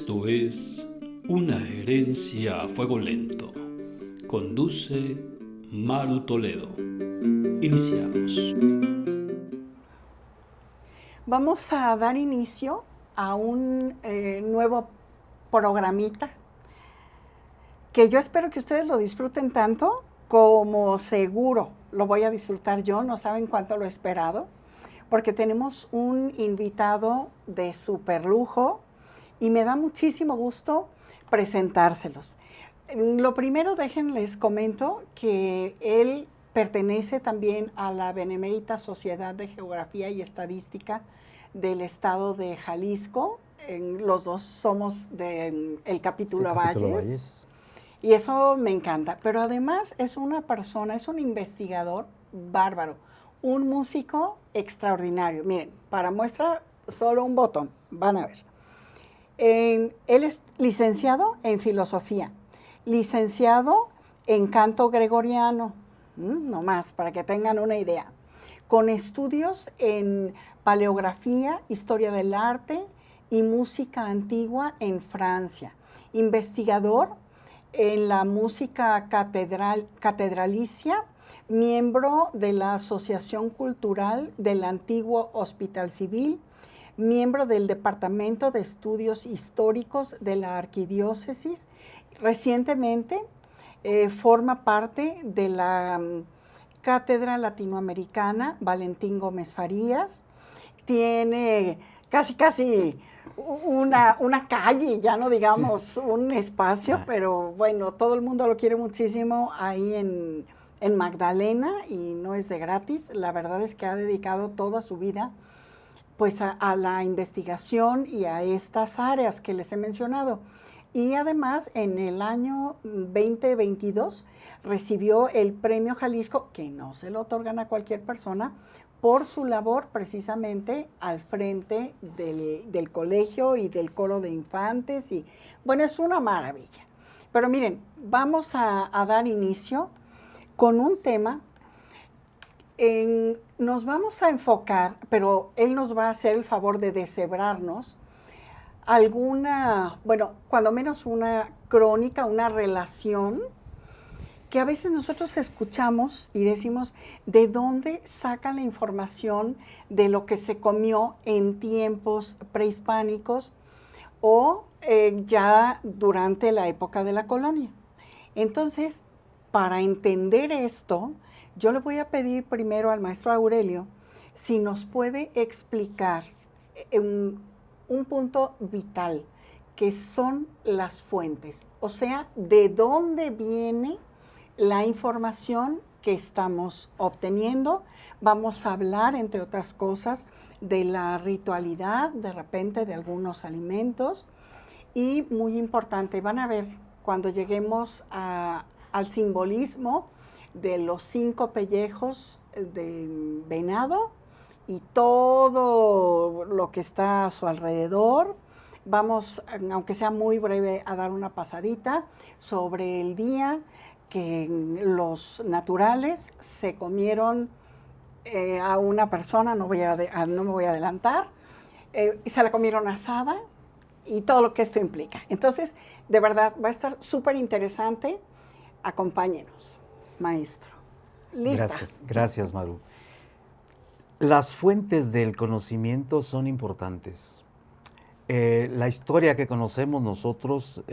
Esto es Una herencia a fuego lento. Conduce Maru Toledo. Iniciamos. Vamos a dar inicio a un nuevo programita que yo espero que ustedes lo disfruten tanto como seguro lo voy a disfrutar yo. No saben cuánto lo he esperado, porque tenemos un invitado de super lujo y me da muchísimo gusto presentárselos. Lo primero, déjenles comento que él pertenece también a la Benemérita Sociedad de Geografía y Estadística del estado de Jalisco. Los dos somos del capítulo Valles. Y eso me encanta. Pero además es una persona, es un investigador bárbaro, un músico extraordinario. Miren, para muestra solo un botón, van a ver. Él es licenciado en filosofía, licenciado en canto gregoriano, nomás para que tengan una idea, con estudios en paleografía, historia del arte y música antigua en Francia, investigador en la música catedralicia, miembro de la Asociación Cultural del Antiguo Hospital Civil, miembro del Departamento de Estudios Históricos de la Arquidiócesis. Recientemente forma parte de la Cátedra Latinoamericana Valentín Gómez Farías. Tiene casi una calle, ya no digamos un espacio, pero bueno, todo el mundo lo quiere muchísimo ahí en Magdalena y no es de gratis. La verdad es que ha dedicado toda su vida pues a la investigación y a estas áreas que les he mencionado. Y además, en el año 2022 recibió el Premio Jalisco, que no se lo otorgan a cualquier persona, por su labor precisamente al frente del colegio y del coro de infantes. Y bueno, es una maravilla. Pero miren, vamos a dar inicio con un tema. Nos vamos a enfocar, pero él nos va a hacer el favor de deshebrarnos alguna, bueno, cuando menos una crónica, una relación que a veces nosotros escuchamos y decimos, ¿de dónde sacan la información de lo que se comió en tiempos prehispánicos o ya durante la época de la colonia? Entonces, para entender esto, yo le voy a pedir primero al maestro Aurelio si nos puede explicar un punto vital, que son las fuentes, o sea, de dónde viene la información que estamos obteniendo. Vamos a hablar, entre otras cosas, de la ritualidad, de repente, de algunos alimentos. Y muy importante, van a ver cuando lleguemos al simbolismo de los 5 pellejos de venado y todo lo que está a su alrededor. Vamos, aunque sea muy breve, a dar una pasadita sobre el día que los naturales se comieron a una persona, no me voy a adelantar, y se la comieron asada y todo lo que esto implica. Entonces, de verdad, va a estar súper interesante. Acompáñenos, maestro. ¿Lista? Gracias, Maru. Las fuentes del conocimiento son importantes. La historia que conocemos nosotros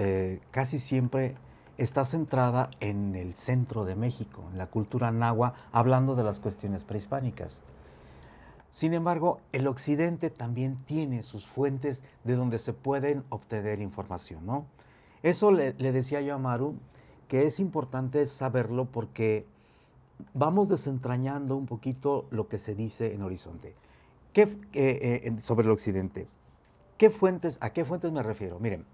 casi siempre está centrada en el centro de México, en la cultura náhuatl, hablando de las cuestiones prehispánicas. Sin embargo, el occidente también tiene sus fuentes de donde se pueden obtener información, ¿no? Eso le decía yo a Maru, que es importante saberlo porque vamos desentrañando un poquito lo que se dice en Horizonte. Sobre el occidente. ¿A qué fuentes me refiero? Miren,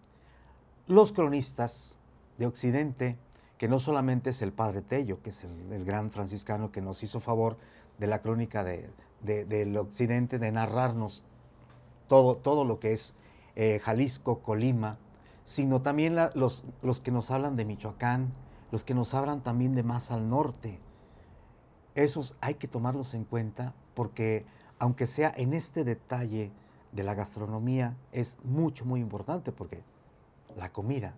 los cronistas de Occidente, que no solamente es el padre Tello, que es el gran franciscano que nos hizo favor de la crónica del Occidente, de narrarnos todo lo que es Jalisco, Colima, sino también los que nos hablan de Michoacán, los que nos hablan también de más al norte. Esos hay que tomarlos en cuenta porque, aunque sea en este detalle de la gastronomía, es muy importante porque la comida.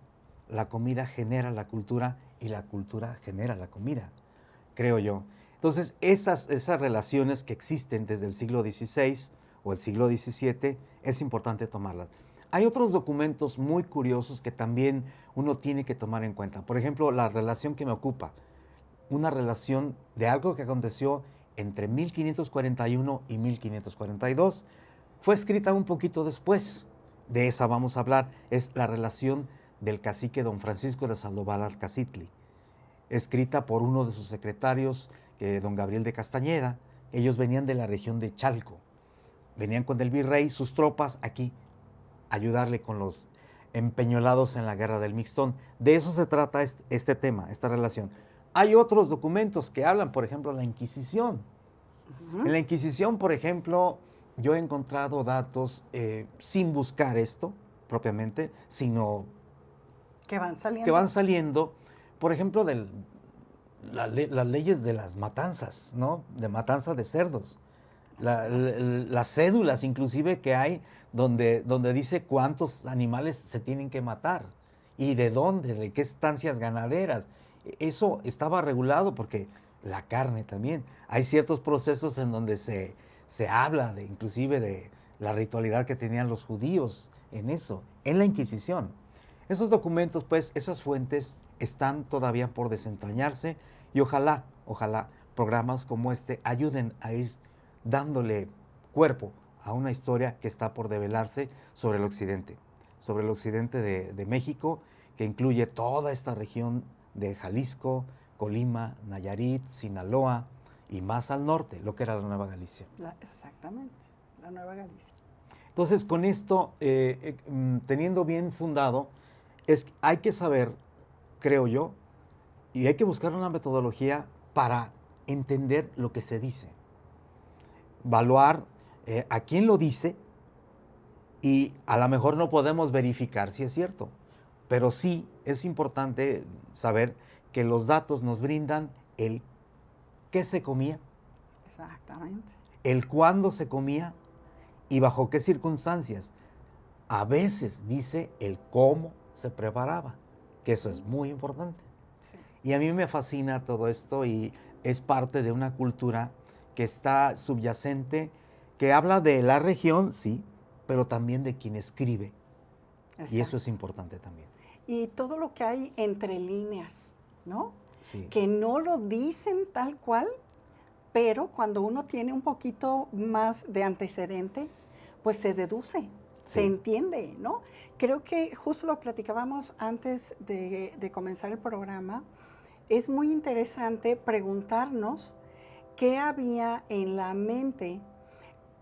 La comida genera la cultura y la cultura genera la comida, creo yo. Entonces, esas relaciones que existen desde el siglo XVI o el siglo XVII, es importante tomarlas. Hay otros documentos muy curiosos que también uno tiene que tomar en cuenta. Por ejemplo, la relación que me ocupa, una relación de algo que aconteció entre 1541 y 1542. Fue escrita un poquito después, de esa vamos a hablar, es la relación del cacique don Francisco de Sandoval Alcacitli, escrita por uno de sus secretarios, don Gabriel de Castañeda. Ellos venían de la región de Chalco, venían con el virrey, sus tropas aquí, a ayudarle con los empeñolados en la guerra del Mixtón. De eso se trata este tema, esta relación. Hay otros documentos que hablan, por ejemplo, la Inquisición. En la Inquisición, por ejemplo, yo he encontrado datos sin buscar esto propiamente, sino que van saliendo. Que van saliendo, por ejemplo, las leyes de las matanzas, ¿no? De matanza de cerdos. Las cédulas inclusive que hay donde dice cuántos animales se tienen que matar y de dónde, de qué estancias ganaderas. Eso estaba regulado porque la carne también. Hay ciertos procesos en donde se habla inclusive de la ritualidad que tenían los judíos en eso, en la Inquisición. Esos documentos, pues, esas fuentes están todavía por desentrañarse y ojalá programas como este ayuden a ir dándole cuerpo a una historia que está por develarse sobre el occidente de México, que incluye toda esta región de Jalisco, Colima, Nayarit, Sinaloa y más al norte, lo que era la Nueva Galicia. Exactamente, la Nueva Galicia. Entonces, con esto, teniendo bien fundado, hay que saber, creo yo, y hay que buscar una metodología para entender lo que se dice, evaluar a quién lo dice, y a lo mejor no podemos verificar si es cierto, pero sí es importante saber que los datos nos brindan el qué se comía, exactamente, el cuándo se comía y bajo qué circunstancias. A veces dice el cómo se preparaba, que eso es muy importante. sí. Y a mí me fascina todo esto y es parte de una cultura que está subyacente, que habla de la región, sí, pero también de quien escribe. Exacto. Y eso es importante también. Y todo lo que hay entre líneas, ¿no? Sí. Que no lo dicen tal cual, pero cuando uno tiene un poquito más de antecedente, pues se deduce, se entiende, ¿no? Creo que justo lo platicábamos antes de comenzar el programa. Es muy interesante preguntarnos qué había en la mente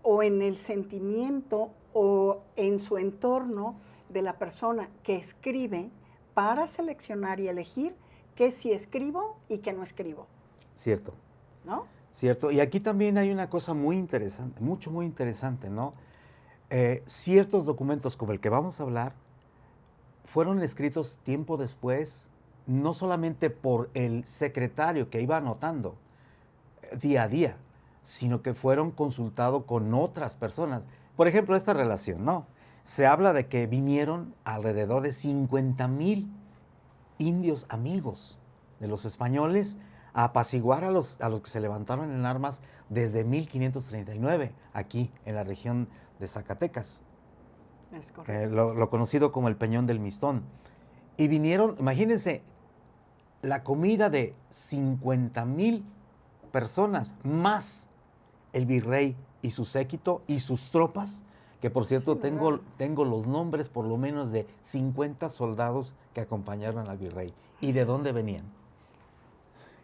o en el sentimiento o en su entorno de la persona que escribe para seleccionar y elegir qué sí escribo y qué no escribo. Cierto. ¿No? Cierto. Y aquí también hay una cosa muy interesante, muy interesante, ¿no? Ciertos documentos como el que vamos a hablar fueron escritos tiempo después, no solamente por el secretario que iba anotando día a día, sino que fueron consultados con otras personas. Por ejemplo, esta relación, ¿no? Se habla de que vinieron alrededor de 50,000 indios amigos de los españoles a apaciguar a los que se levantaron en armas desde 1539, aquí en la región de Zacatecas. Es correcto. Lo conocido como el Peñón del Mistón. Y vinieron, imagínense, la comida de 50,000 personas, más el virrey y su séquito y sus tropas, que por cierto Sí, tengo los nombres por lo menos de 50 soldados que acompañaron al virrey. ¿Y de dónde venían?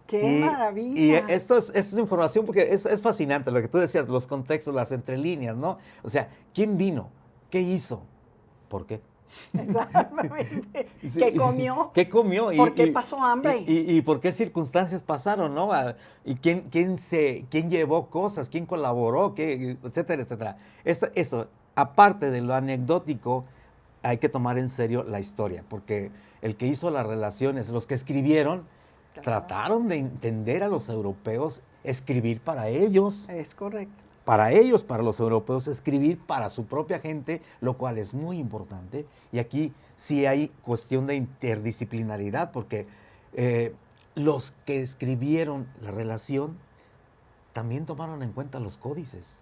¡Qué maravilla! Y esto es información porque es fascinante lo que tú decías, los contextos, las entrelíneas, ¿no? O sea, ¿quién vino? ¿Qué hizo? ¿Por qué? Exactamente. Sí. ¿Qué comió? ¿Qué comió? ¿Por qué pasó hambre? Y por qué circunstancias pasaron, ¿no? ¿Y quién llevó cosas? ¿Quién colaboró? Etcétera, etcétera. Eso, aparte de lo anecdótico, hay que tomar en serio la historia, porque el que hizo las relaciones, los que escribieron, Claro. trataron de entender a los europeos, escribir para ellos, Es correcto. para ellos, para los europeos, escribir para su propia gente, lo cual es muy importante. Y aquí sí hay cuestión de interdisciplinaridad, porque los que escribieron la relación también tomaron en cuenta los códices.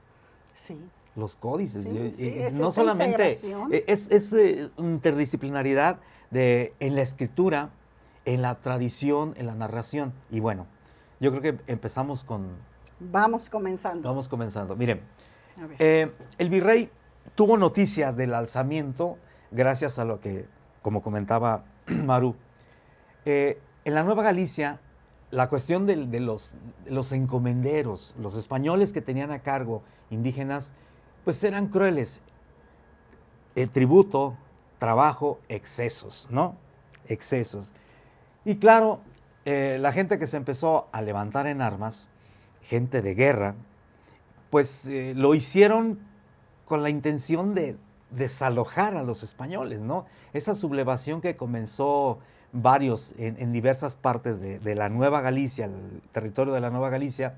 Sí. Los códices. Sí, sí, es no esta solamente integración. es interdisciplinaridad en la escritura, en la tradición, en la narración. Y bueno, yo creo que empezamos Vamos comenzando. Vamos comenzando. Miren, A ver. el virrey tuvo noticias del alzamiento gracias a lo que, como comentaba Maru, en la Nueva Galicia, la cuestión de los encomenderos, los españoles que tenían a cargo indígenas, pues eran crueles. Tributo, trabajo, excesos, ¿no? Excesos. Y claro, la gente que se empezó a levantar en armas, gente de guerra, pues lo hicieron con la intención de desalojar a los españoles, ¿no? Esa sublevación que comenzó varios en diversas partes de la Nueva Galicia, el territorio de la Nueva Galicia,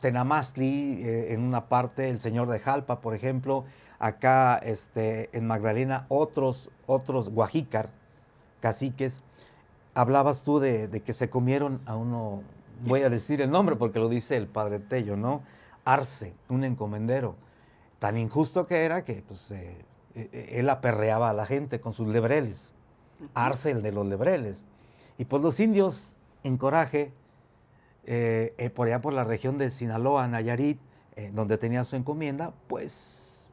Tenamastli, en una parte, el señor de Jalpa, por ejemplo, acá en Magdalena, otros Guajícar, caciques. Hablabas tú de que se comieron a uno, voy a decir el nombre porque lo dice el padre Tello, ¿no? Arce, un encomendero. Tan injusto que era que pues, él aperreaba a la gente con sus lebreles. Arce, el de los lebreles. Y pues los indios, en coraje, por allá por la región de Sinaloa, Nayarit, donde tenía su encomienda, pues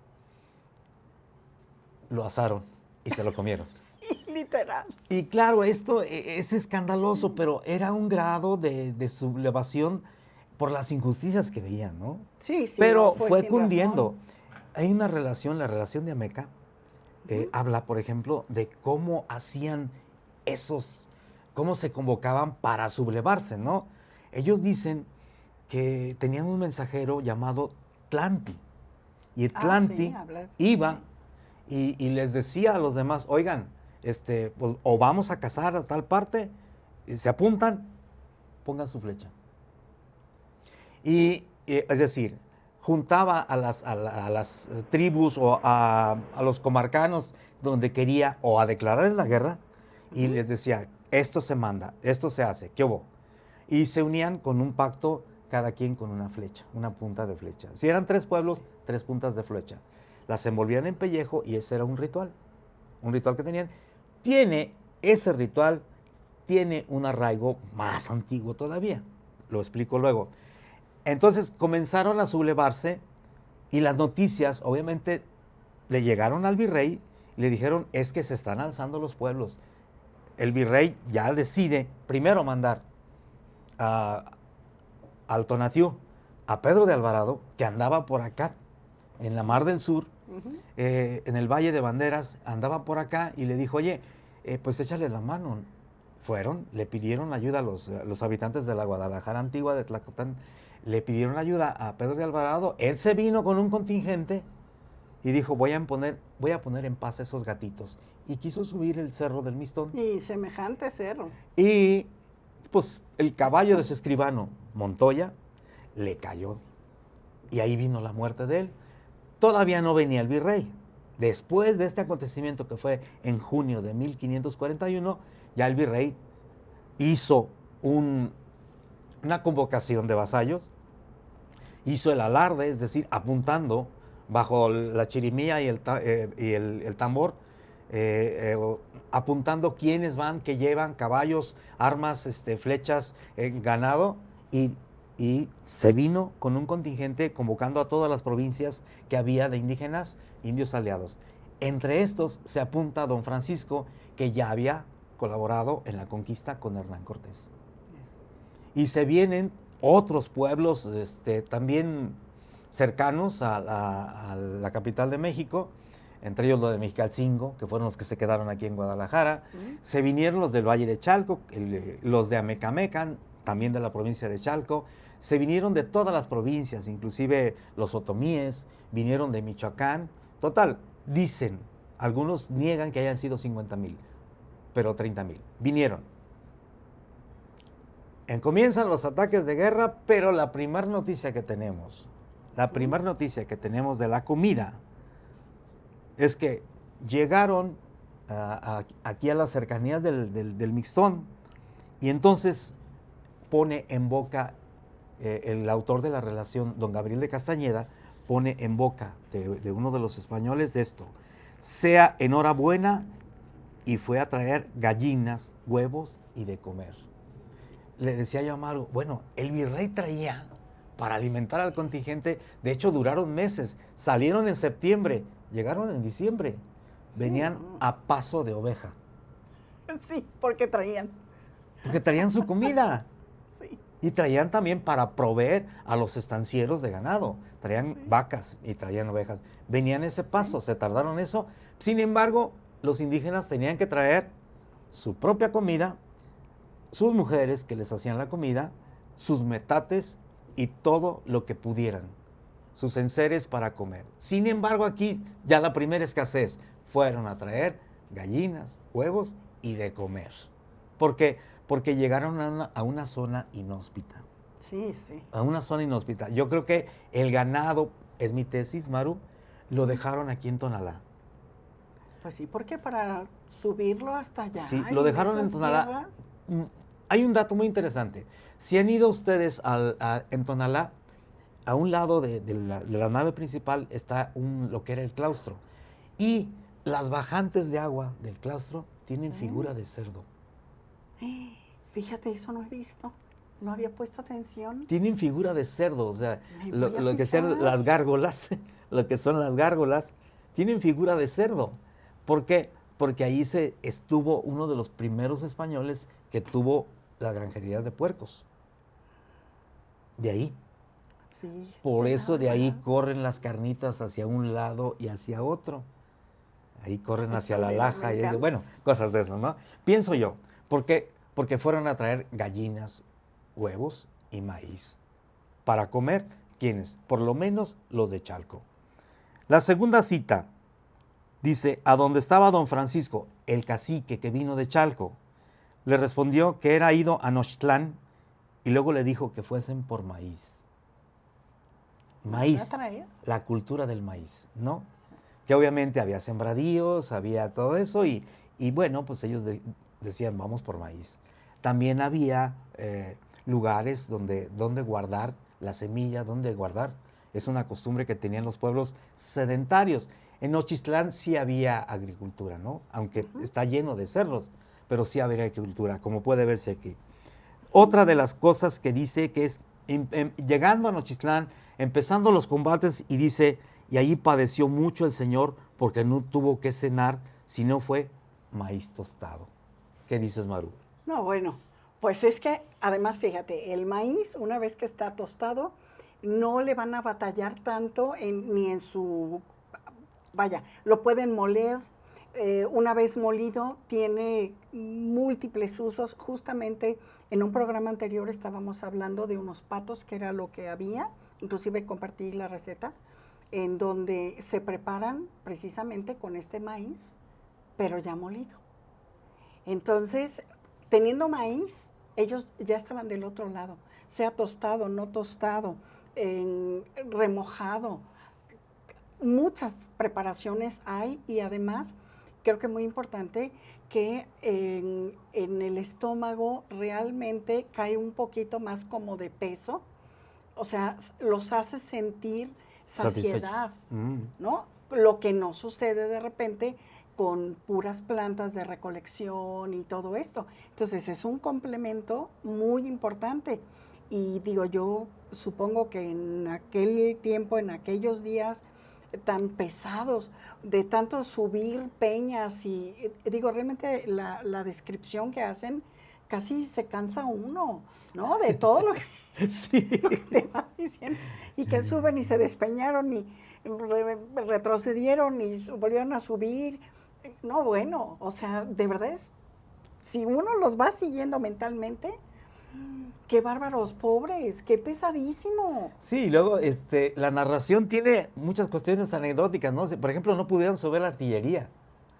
lo asaron y se lo comieron. Sí, literal. Y claro, esto es escandaloso, pero era un grado de sublevación por las injusticias que veían, ¿no? Sí, sí. Pero no, fue sin cundiendo. razón. Hay una relación, la relación de Ameca, habla, por ejemplo, de cómo hacían cómo se convocaban para sublevarse, ¿no? Ellos dicen que tenían un mensajero llamado Tlanti. Y el Tlanti Sí, iba sí. y les decía a los demás, oigan, pues, o vamos a cazar a tal parte, se apuntan, pongan su flecha. Y es decir, juntaba a las tribus o a los comarcanos donde quería o a declarar la guerra y les decía, esto se manda, esto se hace, ¿qué hubo? Y se unían con un pacto, cada quien con una flecha, una punta de flecha. Si eran 3 pueblos, 3 puntas de flecha. Las envolvían en pellejo y ese era un ritual que tenían. Ese ritual tiene un arraigo más antiguo todavía, lo explico luego. Entonces comenzaron a sublevarse y las noticias obviamente le llegaron al virrey y le dijeron, es que se están alzando los pueblos. El virrey ya decide primero mandar al Tonatiuh, a Pedro de Alvarado, que andaba por acá, en la Mar del Sur, en el Valle de Banderas, andaba por acá y le dijo, oye, pues échale la mano. Fueron, le pidieron ayuda a los habitantes de la Guadalajara antigua, de Tlacotán, le pidieron ayuda a Pedro de Alvarado. Él se vino con un contingente y dijo, voy a poner en paz a esos gatitos. Y quiso subir el Cerro del Mistón. Y semejante cerro. Y pues el caballo de su escribano, Montoya, le cayó. Y ahí vino la muerte de él. Todavía no venía el virrey. Después de este acontecimiento que fue en junio de 1541, ya el virrey hizo una convocación de vasallos, hizo el alarde, es decir, apuntando bajo la chirimía y el tambor, apuntando quiénes van, que llevan caballos, armas, flechas, ganado, y se vino con un contingente convocando a todas las provincias que había de indígenas, indios aliados. Entre estos se apunta don Francisco, que ya había colaborado en la conquista con Hernán Cortés. Y se vienen otros pueblos también cercanos a la capital de México, entre ellos los de Mexicalcingo, que fueron los que se quedaron aquí en Guadalajara. Se vinieron los del Valle de Chalco, los de Amecamecan, también de la provincia de Chalco. Se vinieron de todas las provincias, inclusive los otomíes, vinieron de Michoacán. Total, dicen, algunos niegan que hayan sido 50,000, pero 30,000. Vinieron. Comienzan los ataques de guerra, pero la primera noticia que tenemos, de la comida, es que llegaron aquí a las cercanías del Mixtón, y entonces pone en boca, el autor de la relación, don Gabriel de Castañeda, pone en boca de uno de los españoles de esto: sea enhorabuena, y fue a traer gallinas, huevos y de comer. Le decía yo a Maru, bueno, el virrey traía para alimentar al contingente, de hecho duraron meses, salieron en septiembre, llegaron en diciembre, venían a paso de oveja. Sí, porque traían. Porque traían su comida. Sí. Y traían también para proveer a los estancieros de ganado. Traían vacas y traían ovejas. Venían ese paso, se tardaron eso. Sin embargo, los indígenas tenían que traer su propia comida, sus mujeres que les hacían la comida, sus metates y todo lo que pudieran, sus enseres para comer. Sin embargo, aquí ya la primera escasez, fueron a traer gallinas, huevos y de comer. ¿Por qué? Porque llegaron a una zona inhóspita. Sí, sí. A una zona inhóspita. Yo creo que el ganado, es mi tesis, Maru, lo dejaron aquí en Tonalá. Pues sí, porque para subirlo hasta allá. Sí, lo dejaron en Tonalá. Hay un dato muy interesante. Si han ido ustedes en Tonalá, a un lado de la nave principal está lo que era el claustro. Y las bajantes de agua del claustro tienen figura de cerdo. Fíjate, eso no he visto. No había puesto atención. Tienen figura de cerdo, o sea, lo que sean las gárgolas, lo que son las gárgolas, tienen figura de cerdo. ¿Por qué? Porque ahí estuvo uno de los primeros españoles que tuvo la granjería de puercos. De ahí. Fíjate, Por eso de ahí más. corren las carnitas hacia un lado y hacia otro. Ahí corren hacia la laja. Y bueno, cosas de eso, ¿no? Pienso yo. ¿Por qué? Porque fueron a traer gallinas, huevos y maíz. Para comer, ¿quiénes? Por lo menos los de Chalco. La segunda cita dice: a donde estaba don Francisco, el cacique que vino de Chalco, le respondió que era ido a Nochtlán y luego le dijo que fuesen por maíz. Maíz, la cultura del maíz, ¿no? Sí. Que obviamente había sembradíos, había todo eso y bueno, pues ellos decían vamos por maíz. También había lugares donde guardar la semilla, donde guardar. Es una costumbre que tenían los pueblos sedentarios. En Nochistlán sí había agricultura, ¿no? Aunque está lleno de cerros, pero sí había agricultura, como puede verse aquí. Otra de las cosas que dice que es, llegando a Nochistlán, empezando los combates, y dice, y allí padeció mucho el Señor porque no tuvo que cenar, sino fue maíz tostado. ¿Qué dices, Maru? No, bueno, pues es que además, fíjate, el maíz, una vez que está tostado, no le van a batallar tanto ni en su... Vaya, lo pueden moler. Una vez molido, tiene múltiples usos. Justamente en un programa anterior estábamos hablando de unos patos, que era lo que había. Inclusive compartí la receta, en donde se preparan precisamente con este maíz, pero ya molido. Entonces, teniendo maíz, ellos ya estaban del otro lado, sea tostado, no tostado, remojado. Muchas preparaciones hay y además creo que es muy importante que en el estómago realmente cae un poquito más como de peso, o sea, los hace sentir saciedad, ¿no? Lo que no sucede de repente con puras plantas de recolección y todo esto. Entonces es un complemento muy importante y digo, yo supongo que en aquel tiempo, en aquellos días tan pesados, de tanto subir peñas y digo, realmente la descripción que hacen, casi se cansa uno, ¿no? De todo lo que, sí. lo que te va diciendo. Y que suben y se despeñaron y retrocedieron y volvieron a subir. No, bueno, o sea, de verdad si uno los va siguiendo mentalmente, qué bárbaros, pobres, qué pesadísimo. Sí, luego la narración tiene muchas cuestiones anecdóticas, ¿no? Por ejemplo, no pudieron subir la artillería.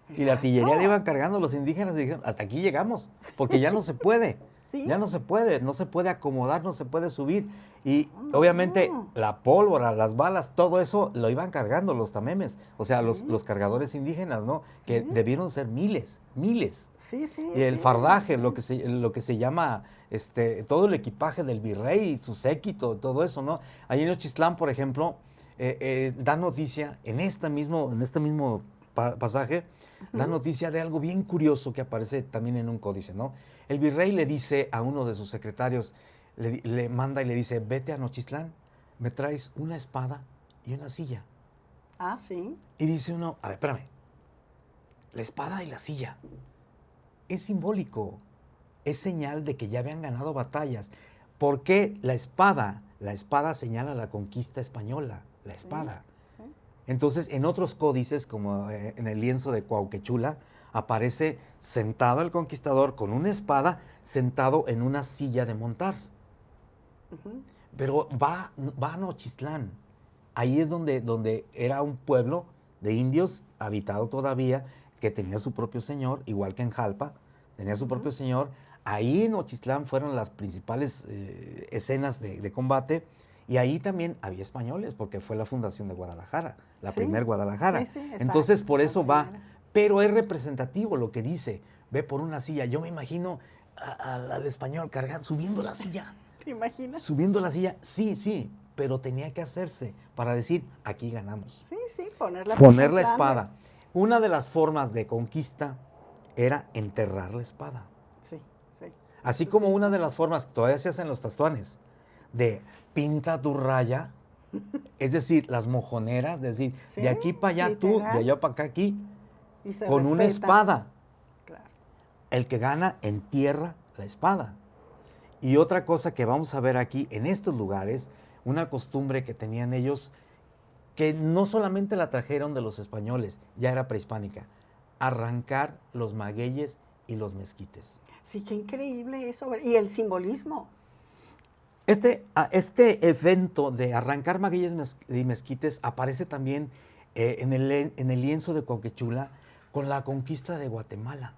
Exacto. Y la artillería le iban cargando los indígenas y dijeron, hasta aquí llegamos, porque ya no se puede. ¿Sí? Ya no se puede acomodar, no se puede subir. Y obviamente la pólvora, las balas, todo eso lo iban cargando los tamemes, o sea, Sí. los cargadores indígenas, ¿no? Que Sí. debieron ser miles. Sí, sí. Y el sí, fardaje, sí. lo que se llama todo el equipaje del virrey, su séquito, todo eso, ¿no? Ahí en Ochistlán, por ejemplo, da noticia, en este mismo pasaje, da noticia de algo bien curioso que aparece también en un códice, ¿no? El virrey le dice a uno de sus secretarios, le manda y le dice, vete a Nochistlán, me traes una espada y una silla. Ah, sí. Y dice uno, a ver, espérame, la espada y la silla es simbólico, es señal de que ya habían ganado batallas. ¿Por qué la espada? La espada señala la conquista española, la espada. Sí. Entonces, en otros códices, como en el lienzo de Cuauquechula, aparece sentado el conquistador con una espada, sentado en una silla de montar. Ujú. Pero va a Nochistlán. Ahí es donde era un pueblo de indios habitado todavía, que tenía su propio señor, igual que en Jalpa, tenía su propio señor. Ahí en Nochistlán fueron las principales escenas de combate, y ahí también había españoles, porque fue la fundación de Guadalajara, la Sí, primer Guadalajara. sí, exacto, Entonces, por la eso va. primera. Pero es representativo lo que dice, ve por una silla. Yo me imagino al español cargando, subiendo la silla. ¿Te imaginas? Subiendo la silla, sí, pero tenía que hacerse para decir, aquí ganamos. Sí, poner la Poner la en espada. Flandes. Una de las formas de conquista era enterrar la espada. Sí. Así Eso como sí, una sí. de las formas que todavía se hacen los tastuanes, de pinta tu raya, es decir, las mojoneras, es decir, Sí, de aquí para allá tú, literal. de allá para acá aquí, Y se con una respeta. espada. Claro. El que gana entierra la espada. Y otra cosa que vamos a ver aquí en estos lugares, una costumbre que tenían ellos, que no solamente la trajeron de los españoles, ya era prehispánica, arrancar los magueyes y los mezquites. Sí, qué increíble eso. Y el simbolismo. Este evento de arrancar magueyes y mezquites aparece también en el lienzo de Cuauquechula con la conquista de Guatemala.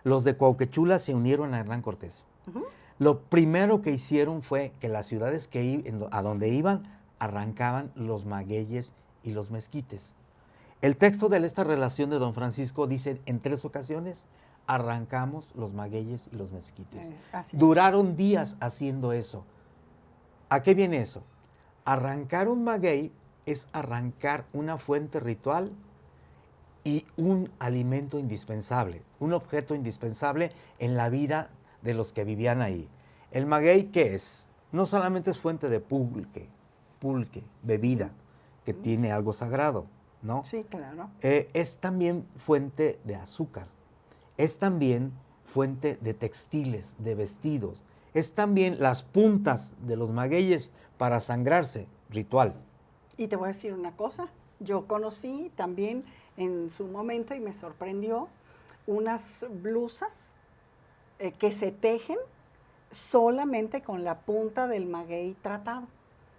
Los de Cuauquechula se unieron a Hernán Cortés. Ujú. Lo primero que hicieron fue que las ciudades a donde iban arrancaban los magueyes y los mezquites. El texto de esta relación de don Francisco dice en 3 ocasiones, arrancamos los magueyes y los mezquites. Así es. Duraron días haciendo eso. ¿A qué viene eso? Arrancar un maguey es arrancar una fuente ritual y un alimento indispensable, un objeto indispensable en la vida de los que vivían ahí. ¿El maguey qué es? No solamente es fuente de pulque, bebida, que tiene algo sagrado, ¿no? Sí, claro. Es también fuente de azúcar, es también fuente de textiles, de vestidos, es también las puntas de los magueyes para sangrarse, ritual. Y te voy a decir una cosa. Yo conocí también en su momento y me sorprendió unas blusas que se tejen solamente con la punta del maguey tratado.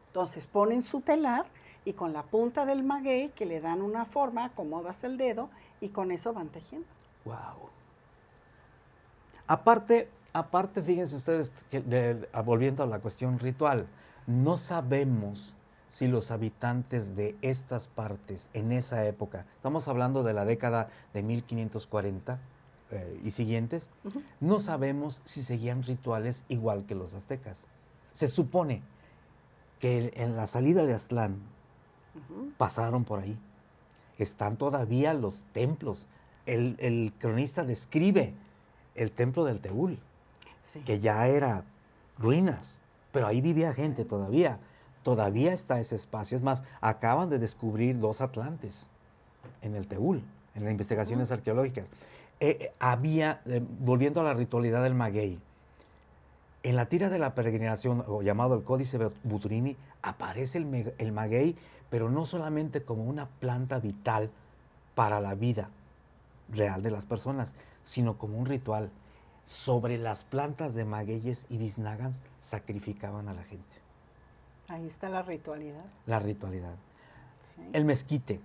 Entonces ponen su telar y con la punta del maguey que le dan una forma, acomodas el dedo y con eso van tejiendo. Wow. Aparte, fíjense ustedes, volviendo a la cuestión ritual, no sabemos si los habitantes de estas partes en esa época, estamos hablando de la década de 1540 y siguientes, no sabemos si seguían rituales igual que los aztecas. Se supone que en la salida de Aztlán pasaron por ahí. Están todavía los templos. El cronista describe el templo del Teúl, Sí. que ya era ruinas, pero ahí vivía gente todavía. Todavía está ese espacio. Es más, acaban de descubrir 2 atlantes en el Teúl, en las investigaciones arqueológicas. Volviendo a la ritualidad del maguey, en la tira de la peregrinación, o llamado el Códice Buturini, aparece el maguey, pero no solamente como una planta vital para la vida real de las personas, sino como un ritual. Sobre las plantas de magueyes y biznagas sacrificaban a la gente. Ahí está la ritualidad. La ritualidad. Sí. El mezquite.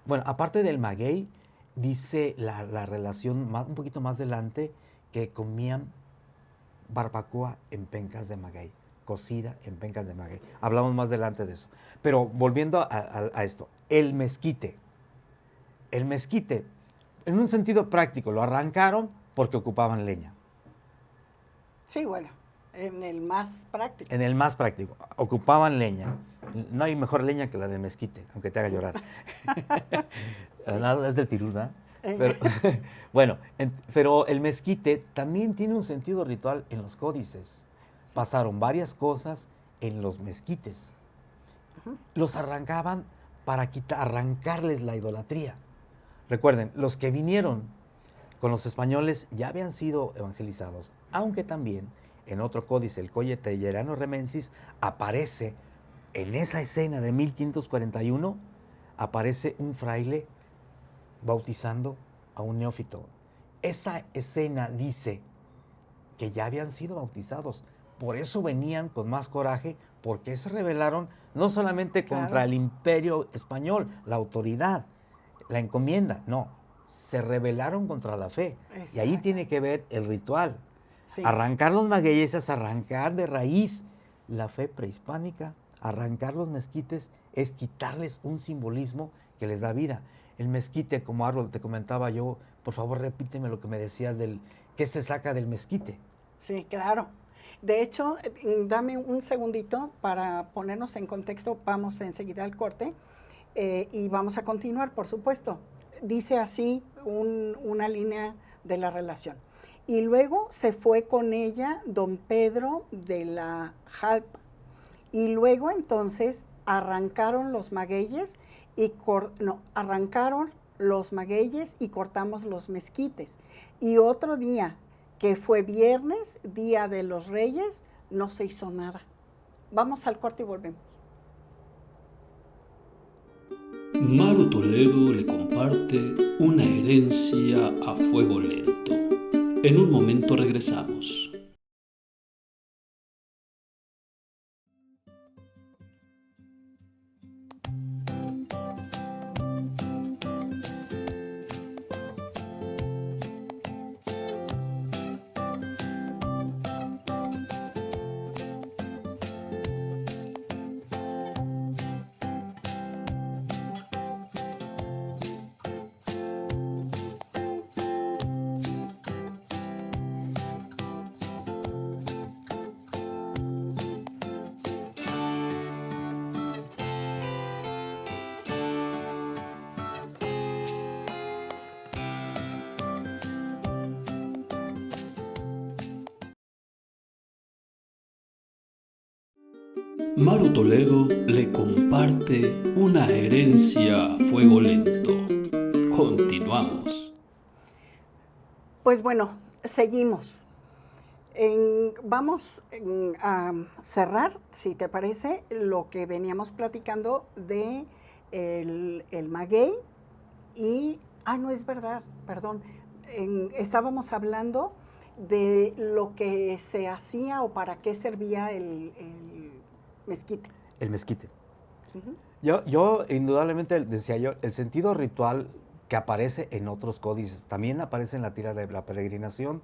Bueno, aparte del maguey, dice la relación un poquito más adelante que comían barbacoa en pencas de maguey, cocida en pencas de maguey. Hablamos más adelante de eso. Pero volviendo a esto, el mezquite. El mezquite, en un sentido práctico, lo arrancaron porque ocupaban leña. Sí, bueno, en el más práctico. En el más práctico, ocupaban leña. No hay mejor leña que la de mezquite, aunque te haga llorar. Nada, es del pirul, ¿verdad? Pero, bueno, pero el mezquite también tiene un sentido ritual en los códices. Sí. Pasaron varias cosas en los mezquites. Los arrancaban para arrancarles la idolatría. Recuerden, los que vinieron con los españoles ya habían sido evangelizados, aunque también en otro códice, el Códice Telleriano Remensis, aparece en esa escena de 1541, aparece un fraile bautizando a un neófito. Esa escena dice que ya habían sido bautizados, por eso venían con más coraje, porque se rebelaron no solamente contra el imperio español, la autoridad, la encomienda, no, se rebelaron contra la fe. Exacto. Y ahí tiene que ver el ritual. Sí. Arrancar los magueyes es arrancar de raíz la fe prehispánica. Arrancar los mezquites es quitarles un simbolismo que les da vida. El mezquite como árbol, te comentaba yo, por favor repíteme lo que me decías del qué se saca del mezquite. Sí, claro. De hecho, dame un segundito para ponernos en contexto, vamos enseguida al corte y vamos a continuar, por supuesto. Dice así una línea de la relación. Y luego se fue con ella don Pedro de la Jalpa. Y luego entonces arrancaron los magueyes y cortamos los mezquites. Y otro día, que fue viernes, Día de los Reyes, no se hizo nada. Vamos al corte y volvemos. Maru Toledo le comparte una herencia a fuego lento. En un momento regresamos. Maru Toledo le comparte una herencia a fuego lento. Continuamos. Pues bueno, seguimos. Vamos a cerrar, si te parece, lo que veníamos platicando de el maguey y... no es verdad, perdón. Estábamos hablando de lo que se hacía o para qué servía el mezquite. El mezquite. Yo indudablemente decía yo, el sentido ritual que aparece en otros códices, también aparece en la tira de la peregrinación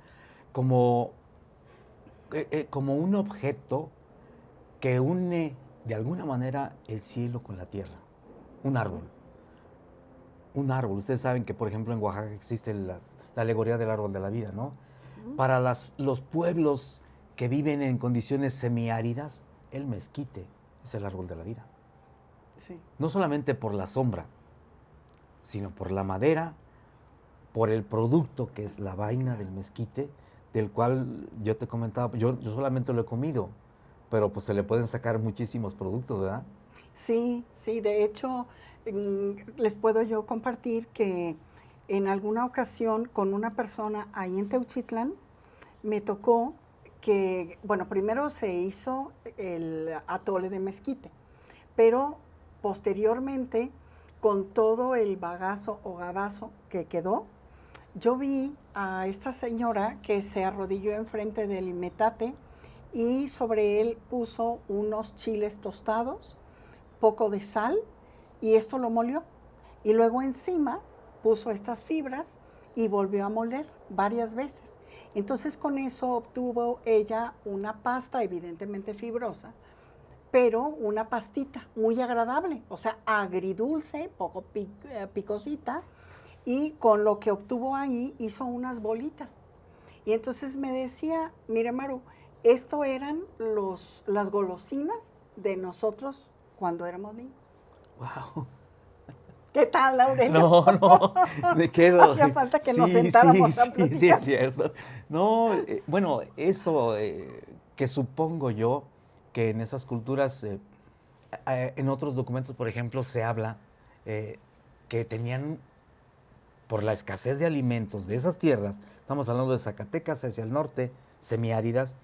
como un objeto que une de alguna manera el cielo con la tierra. Un árbol. Un árbol. Ustedes saben que, por ejemplo, en Oaxaca existe la alegoría del árbol de la vida, ¿no? Para los pueblos que viven en condiciones semiáridas, el mezquite es el árbol de la vida. Sí. No solamente por la sombra, sino por la madera, por el producto que es la vaina del mezquite, del cual yo te comentaba, yo solamente lo he comido, pero pues se le pueden sacar muchísimos productos, ¿verdad? Sí, de hecho, les puedo yo compartir que en alguna ocasión con una persona ahí en Teuchitlán me tocó que, bueno, primero se hizo el atole de mezquite, pero posteriormente, con todo el bagazo o gabazo que quedó, yo vi a esta señora que se arrodilló enfrente del metate y sobre él puso unos chiles tostados, poco de sal, y esto lo molió. Y luego encima puso estas fibras y volvió a moler varias veces. Entonces con eso obtuvo ella una pasta evidentemente fibrosa, pero una pastita muy agradable, o sea, agridulce, poco picosita, y con lo que obtuvo ahí hizo unas bolitas. Y entonces me decía, mire Maru, esto eran las golosinas de nosotros cuando éramos niños. Wow. ¿Qué tal, Aurelio? No, me quedo. Hacía falta que nos sentáramos a platicar. Sí, es cierto. No, bueno, eso que supongo yo que en esas culturas, en otros documentos, por ejemplo, se habla que tenían, por la escasez de alimentos de esas tierras, estamos hablando de Zacatecas hacia el norte, semiáridas,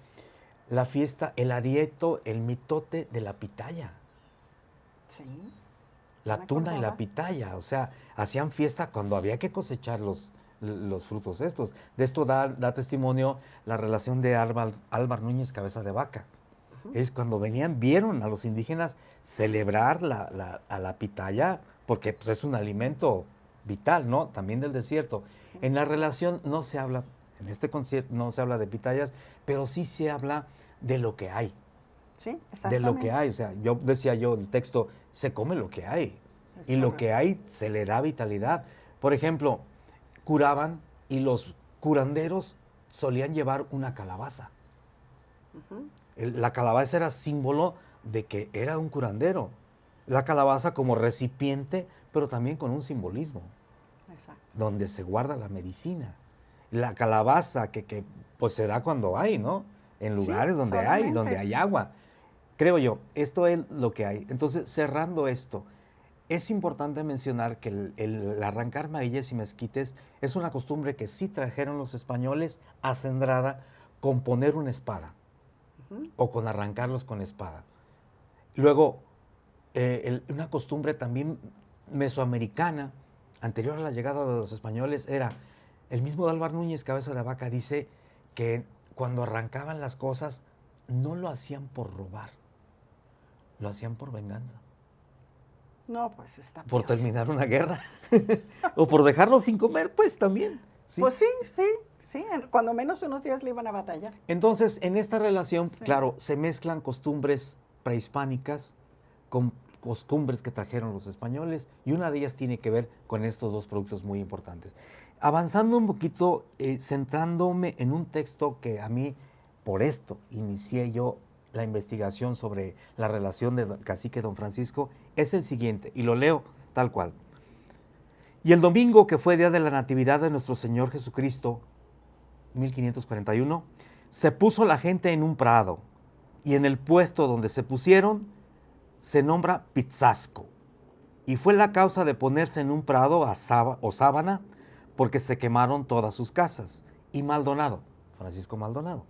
la fiesta, el arieto, el mitote de la pitaya. Sí. La tuna y la pitaya, o sea, hacían fiesta cuando había que cosechar los frutos estos. De esto da testimonio la relación de Álvar Núñez Cabeza de Vaca. Es cuando vieron a los indígenas celebrar a la pitaya, porque pues, es un alimento vital, ¿no? También del desierto. En la relación no se habla, en este concierto no se habla de pitayas, pero sí se habla de lo que hay. Sí, exactamente. De lo que hay, o sea, decía el texto, se come lo que hay. Es y correcto. Lo que hay se le da vitalidad. Por ejemplo, curaban y los curanderos solían llevar una calabaza. La calabaza era símbolo de que era un curandero. La calabaza como recipiente, pero también con un simbolismo. Exacto. Donde se guarda la medicina. La calabaza que pues se da cuando hay, ¿no? En lugares donde hay agua. Creo yo, esto es lo que hay. Entonces, cerrando esto, es importante mencionar que el arrancar magueyes y mezquites es una costumbre que sí trajeron los españoles acendrada con poner una espada o con arrancarlos con espada. Luego, una costumbre también mesoamericana, anterior a la llegada de los españoles, era, el mismo Álvar Núñez Cabeza de Vaca dice que cuando arrancaban las cosas no lo hacían por robar, lo hacían por venganza. No, pues está Por peor. terminar una guerra. O por dejarlos sin comer, pues también. ¿sí? Pues sí. Cuando menos unos días le iban a batallar. Entonces, en esta relación, Sí. claro, se mezclan costumbres prehispánicas con costumbres que trajeron los españoles, y una de ellas tiene que ver con estos dos productos muy importantes. Avanzando un poquito, centrándome en un texto que a mí, por esto, inicié yo la investigación sobre la relación de cacique don Francisco, es el siguiente, y lo leo tal cual. Y el domingo, que fue día de la Natividad de nuestro Señor Jesucristo, 1541, se puso la gente en un prado, y en el puesto donde se pusieron, se nombra Pizzasco, y fue la causa de ponerse en un prado o sábana, porque se quemaron todas sus casas. Y Maldonado, Francisco Maldonado.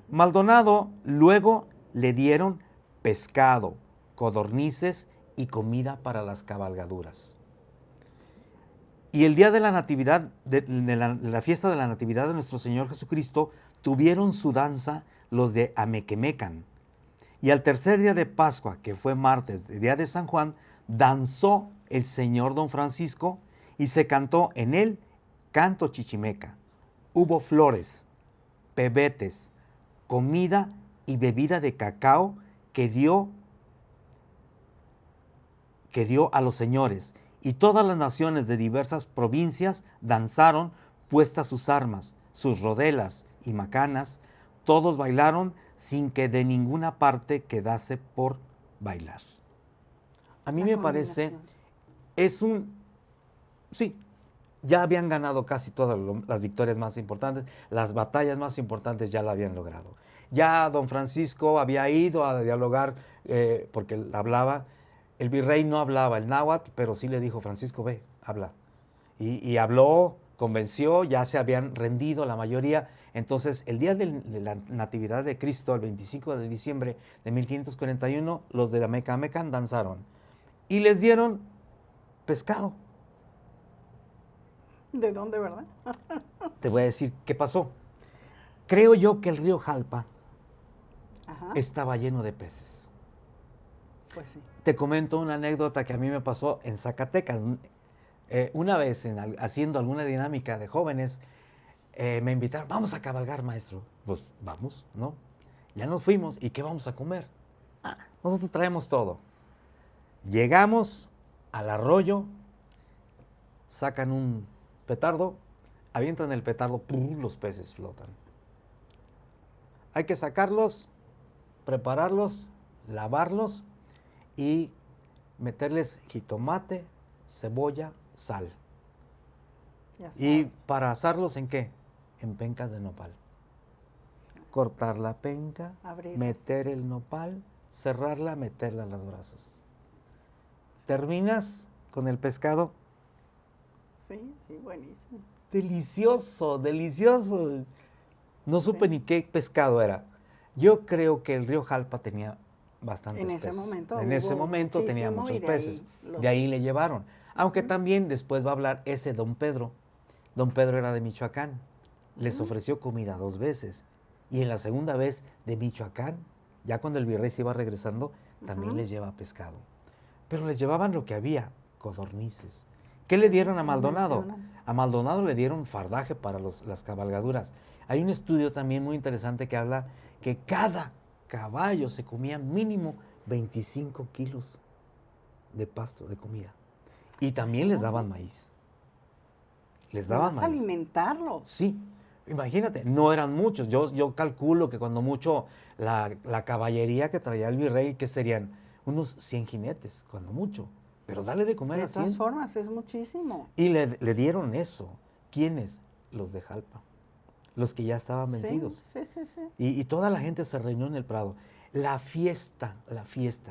Maldonado luego le dieron pescado, codornices y comida para las cabalgaduras. Y el día de la Natividad, de la fiesta de la Natividad de nuestro Señor Jesucristo, tuvieron su danza los de Amequemecan. Y al tercer día de Pascua, que fue martes, día de San Juan, danzó el Señor don Francisco y se cantó en él canto chichimeca. Hubo flores, pebetes, comida y bebida de cacao que dio a los señores, y todas las naciones de diversas provincias danzaron puestas sus armas, sus rodelas y macanas, todos bailaron sin que de ninguna parte quedase por bailar. A mí me parece, sí, ya habían ganado casi todas las victorias más importantes, las batallas más importantes ya la habían logrado. Ya don Francisco había ido a dialogar, porque él hablaba, el virrey no hablaba el náhuatl, pero sí le dijo, Francisco, ve, habla. Y habló, convenció, ya se habían rendido la mayoría. Entonces, el día de la Natividad de Cristo, el 25 de diciembre de 1541, los de la Amecamecan danzaron y les dieron pescado. ¿De dónde, verdad? Te voy a decir qué pasó. Creo yo que el río Jalpa estaba lleno de peces. Pues sí. Te comento una anécdota que a mí me pasó en Zacatecas. Una vez haciendo alguna dinámica de jóvenes, me invitaron, vamos a cabalgar, maestro. Pues vamos, ¿no? Ya nos fuimos, ¿y qué vamos a comer? Nosotros traemos todo. Llegamos al arroyo, sacan un petardo, avientan el petardo, ¡pum!, los peces flotan. Hay que sacarlos, prepararlos, lavarlos y meterles jitomate, cebolla, sal. ¿Y para asarlos en qué? En pencas de nopal. Sí. Cortar la penca, meter el nopal, cerrarla, meterla a las brasas. Sí. Terminas con el pescado. Sí, sí, buenísimo. Delicioso, delicioso. No supe ni qué pescado era. Yo creo que el río Jalpa tenía bastantes peces. En ese momento tenía muchos peces. De ahí le llevaron. Aunque también después va a hablar ese don Pedro. Don Pedro era de Michoacán. Les ofreció comida 2 veces. Y en la segunda vez de Michoacán, ya cuando el virrey se iba regresando, también les lleva pescado. Pero les llevaban lo que había, codornices. ¿Qué le dieron a Maldonado? A Maldonado le dieron fardaje para las cabalgaduras. Hay un estudio también muy interesante que habla que cada caballo se comía mínimo 25 kilos de pasto, de comida. Y también les daban maíz. Les daban maíz. Alimentarlos. Sí, imagínate, no eran muchos. Yo calculo que cuando mucho la caballería que traía el virrey, que serían unos 100 jinetes, cuando mucho. Pero dale de comer a 100. De todas formas, es muchísimo. Y le dieron eso. ¿Quiénes? Los de Jalpa. Los que ya estaban vencidos. Sí. Y toda la gente se reunió en el Prado. La fiesta,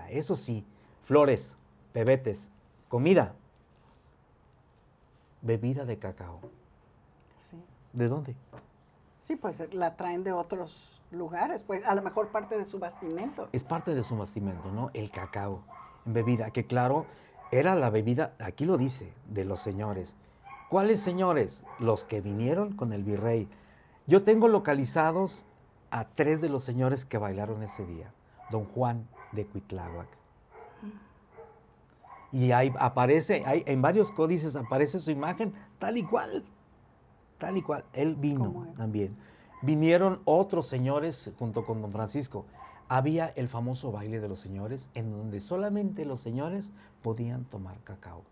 eso sí, flores, pebetes, comida, bebida de cacao. Sí. ¿De dónde? Sí, pues la traen de otros lugares, pues a lo mejor parte de su bastimento. Es parte de su bastimento, ¿no? El cacao en bebida, que claro, era la bebida, aquí lo dice, de los señores. ¿Cuáles señores? Los que vinieron con el virrey. Yo tengo localizados a 3 de los señores que bailaron ese día. Don Juan de Cuitláhuac. Y ahí aparece, en varios códices aparece su imagen tal y cual. Él vino también. Vinieron otros señores junto con don Francisco. Había el famoso baile de los señores, en donde solamente los señores podían tomar cacao.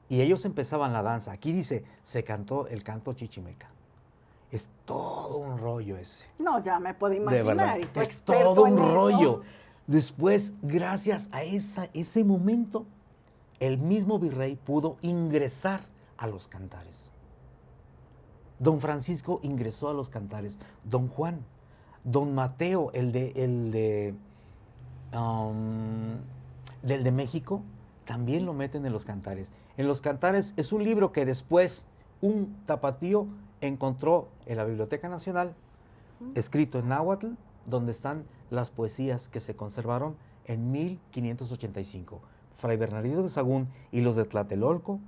Y ellos empezaban la danza. Aquí dice, se cantó el canto chichimeca. Es todo un rollo ese. No, ya me puedo imaginar. Y es todo un rollo. Después, gracias a ese momento, el mismo virrey pudo ingresar a los cantares. Don Francisco ingresó a los cantares. Don Juan, don Mateo, el de México, también lo meten en los cantares. En los cantares es un libro que después un tapatío encontró en la Biblioteca Nacional, escrito en náhuatl, donde están las poesías que se conservaron en 1585. Fray Bernardino de Sahagún y los de Tlatelolco